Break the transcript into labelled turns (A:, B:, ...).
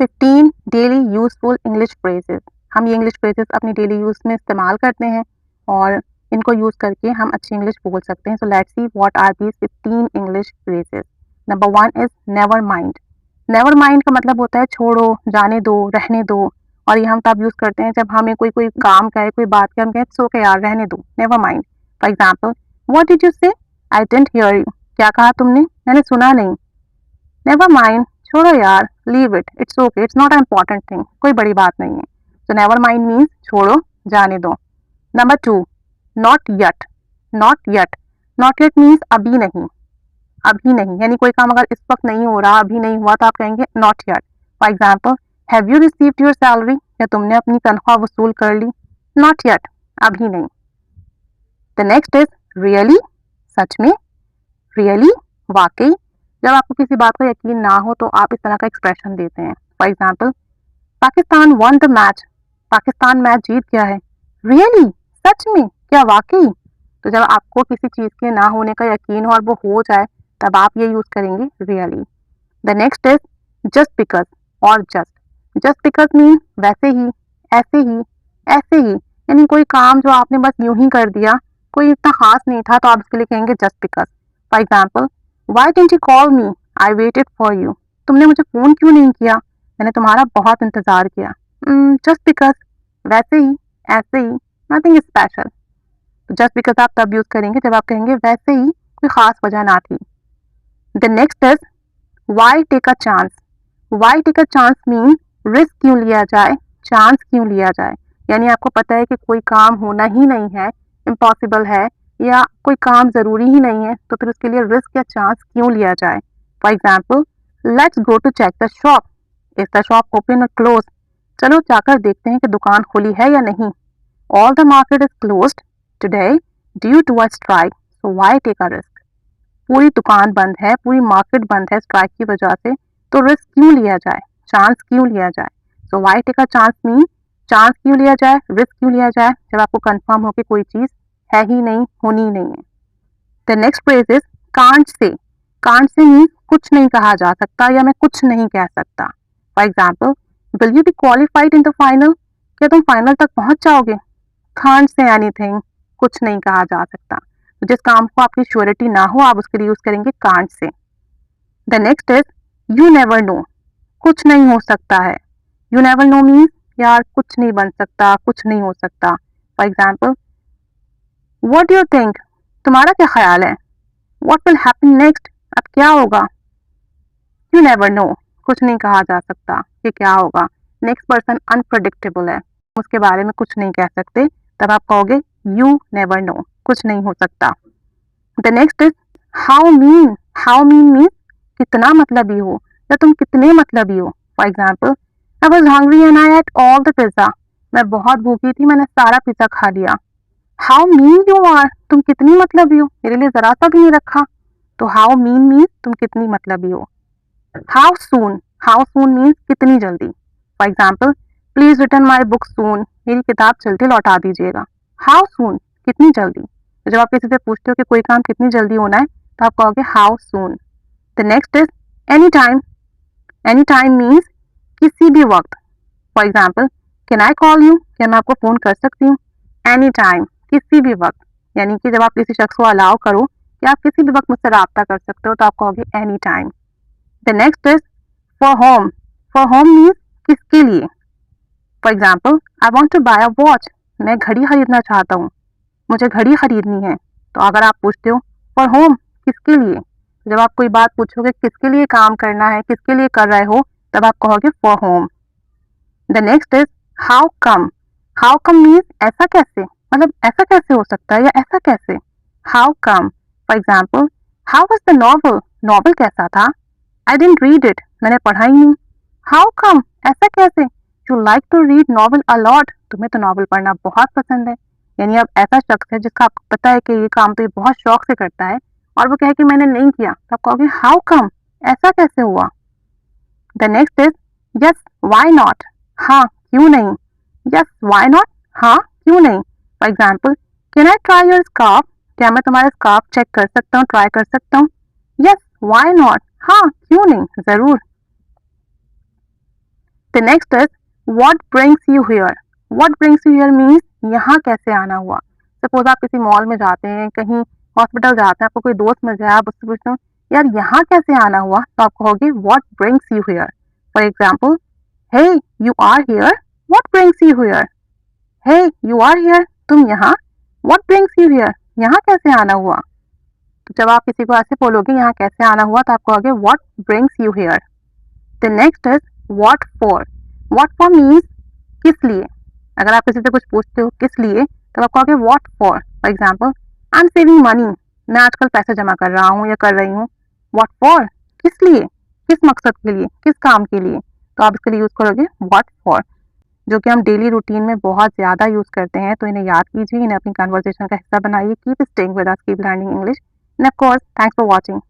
A: 15 daily useful English phrases. हम ये English phrases अपनी डेली यूज में इस्तेमाल करते हैं और इनको यूज करके हम अच्छी इंग्लिश बोल सकते हैं। So let's see what are these 15 English phrases. Number 1 is never mind. Never mind का मतलब होता है छोड़ो, जाने दो, रहने दो। और ये हम तब यूज करते हैं जब हमें कोई कोई काम कहे, कोई बात कहे, हम कहें सो के यार रहने दो, never mind. For example, what did you say? I didn't hear you. क्या कहा तुमने? मैंने सुना नहीं। नेवर माइंड, छोड़ो यार, leave it, it's okay, it's not a important thing, कोई बड़ी बात नहीं है। तो नेवर माइंड मीन्स छोड़ो, जाने दो। Number 2, not yet. Not yet, not yet means अभी नहीं, अभी नहीं। यानी कोई काम अगर इस वक्त नहीं हो रहा, अभी नहीं हुआ, तो आप कहेंगे not yet. For example, have you received your salary? क्या तुमने अपनी तनख्वाह वसूल कर ली? नॉट यट, अभी नहीं। The next is really. सच में, रियली, वाकई। जब आपको किसी बात का यकीन ना हो तो आप इस तरह का एक्सप्रेशन देते हैं। For example, Pakistan won the match. Pakistan match जीत गया है। रियली, सच में, क्या वाकई? तो जब आपको किसी चीज के ना होने का यकीन हो और वो हो जाए, तब आप ये यूज करेंगे really. The next is just because और जस्ट। जस्ट बिकॉज मीन वैसे ही, ऐसे ही, ऐसे ही। यानी कोई काम जो आपने बस यूं ही कर दिया, कोई इतना खास नहीं था, तो आप इसके लिए कहेंगे just because. For example, Y didn't you call me? I waited for you. तुमने मुझे फोन क्यों नहीं किया? मैंने तुम्हारा बहुत इंतजार किया। जस्ट बिकॉज, वैसे ही, ऐसे ही, नथिंग स्पेशल। तो जस्ट बिकॉज आप तब यूज करेंगे जब आप कहेंगे वैसे ही, कोई खास वजह ना थी। The next is why take a chance. Why take a chance mean risk क्यों लिया जाए, चांस क्यों लिया जाए। यानी आपको पता है कि कोई काम होना ही नहीं है, इम्पॉसिबल है, या कोई काम जरूरी ही नहीं है, तो फिर उसके लिए रिस्क या चांस क्यों लिया जाए। For example, let's go to check the shop. Is the shop open और क्लोज? चलो जाकर देखते हैं कि दुकान खुली है या नहीं। All the market is closed today due to a strike, so why take a risk. पूरी दुकान बंद है, पूरी मार्केट बंद है स्ट्राइक की वजह से, तो रिस्क क्यों लिया जाए, चांस क्यों लिया जाए। So why take a chance mean chance क्यों लिया जाए, रिस्क क्यों लिया जाए, जब आपको कंफर्म हो कि कोई चीज है ही नहीं, होनी ही नहीं है। The next phrase is can't say. Can't say mean कुछ नहीं कहा जा सकता या मैं कुछ नहीं कह सकता। For example, will you B qualified in the final? क्या तुम फाइनल तक पहुंच जाओगे? कांट से एनीथिंग, कुछ नहीं कहा जा सकता। तो जिस काम को आपकी श्योरिटी ना हो, आप उसके लिए यूज करेंगे can't say. The next is you never know. कुछ नहीं हो सकता है। यू नेवर नो मीन्स यार कुछ नहीं बन सकता, कुछ नहीं हो सकता। For example, what do you think? तुम्हारा क्या ख्याल है? What will happen next? अब क्या होगा? यू नेवर नो, कुछ नहीं कहा जा सकता कि क्या होगा। नेक्स्ट पर्सन अनप्रडिक्टेबल है, उसके बारे में कुछ नहीं कह सकते, तब आप कहोगे यू नेवर नो, कुछ नहीं हो सकता। The next is how mean. How mean mean कितना मतलबी हो या तुम कितने मतलबी हो। For example, I was hungry and I at all the pizza. मैं बहुत भूखी थी, मैंने सारा पिज्जा खा लिया। हाउ मीन यू आर, तुम कितनी मतलबी हो, मेरे लिए जरा सा भी नहीं रखा। तो हाउ मीन मीन तुम कितनी मतलबी हो। How soon. How soon means कितनी जल्दी। For example, please return my book soon. मेरी किताब जल्दी लौटा दीजिएगा। हाउ सून, कितनी जल्दी। तो जब आप किसी से पूछते हो कि कोई काम कितनी जल्दी होना है, तो आप कहोगे how soon. The next is any time. Any time means किसी भी वक्त। For example, can I call you? क्या मैं आपको फोन कर सकती हूँ? एनी टाइम, किसी भी वक्त। यानी कि जब आप किसी शख्स को अलाउ करो कि आप किसी भी वक्त मुझसे रब्ता कर सकते हो, तो आप कहोगे any time. The next is for whom. For whom means किसके लिए। For example, I want to buy a watch. मैं घड़ी खरीदना चाहता हूँ, मुझे घड़ी खरीदनी है। तो अगर आप पूछते हो फॉर होम, किसके लिए, जब आप कोई बात पूछोगे किसके लिए काम करना है, किसके लिए कर रहे हो, तब आप कहोगे for home. The next is how come. How come means ऐसा कैसे, मतलब ऐसा कैसे हो सकता है या ऐसा कैसे। How come. For example, how was the novel? Novel कैसा था? आई डिडंट रीड इट, मैंने पढ़ा ही नहीं। हाउ कम, ऐसा कैसे? You like to read novel a lot, तुम्हें तो नॉवल पढ़ना बहुत पसंद है। यानी अब ऐसा शख्स है जिसका आपको पता है कि ये काम तो ये बहुत शौक से करता है, और वो कहे कि मैंने नहीं किया, तो आप कहोगे हाउ कम, ऐसा कैसे हुआ। The next is yes why not. हाँ क्यों नहीं। यस व्हाई नॉट, हाँ क्यों नहीं। For example, can I try your scarf? क्या मैं तुम्हारा स्कार्फ चेक कर सकता हूँ, ट्राई कर सकता हूँ? यस व्हाई नॉट, हाँ क्यों नहीं, जरूर। The next is what brings you here. What brings you here means यहाँ कैसे आना हुआ। सपोज आप किसी मॉल में जाते हैं, कहीं हॉस्पिटल जाते हैं, आपको कोई दोस्त मिल जाए, आप उससे पूछते हो यार यहाँ कैसे आना हुआ, तो आप कहोगे what brings you here. For example, hey you are here, what brings you here. Hey you are here, तुम यहाँ, व्हाट ब्रिंग्स यू हियर, यहाँ कैसे आना हुआ। तो जब आप किसी को ऐसे बोलोगे यहाँ कैसे आना हुआ, तो आप कहोगे what brings you here. The next is what for. What for means किस लिए। अगर आप किसी से कुछ पूछते हो किस लिए, तो आप कहोगे what for. For example, I am saving money, मैं आजकल पैसे जमा कर रहा हूँ या कर रही हूँ। व्हाट फॉर, किस लिए, किस मकसद के लिए, किस काम के लिए, तो आप इसके लिए यूज करोगे व्हाट फॉर, जो कि हम डेली रूटीन में बहुत ज़्यादा यूज़ करते हैं। तो इन्हें याद कीजिए, इन्हें अपनी कन्वर्सेशन का हिस्सा बनाइए। Keep staying with us, keep learning English, end of course thanks for watching.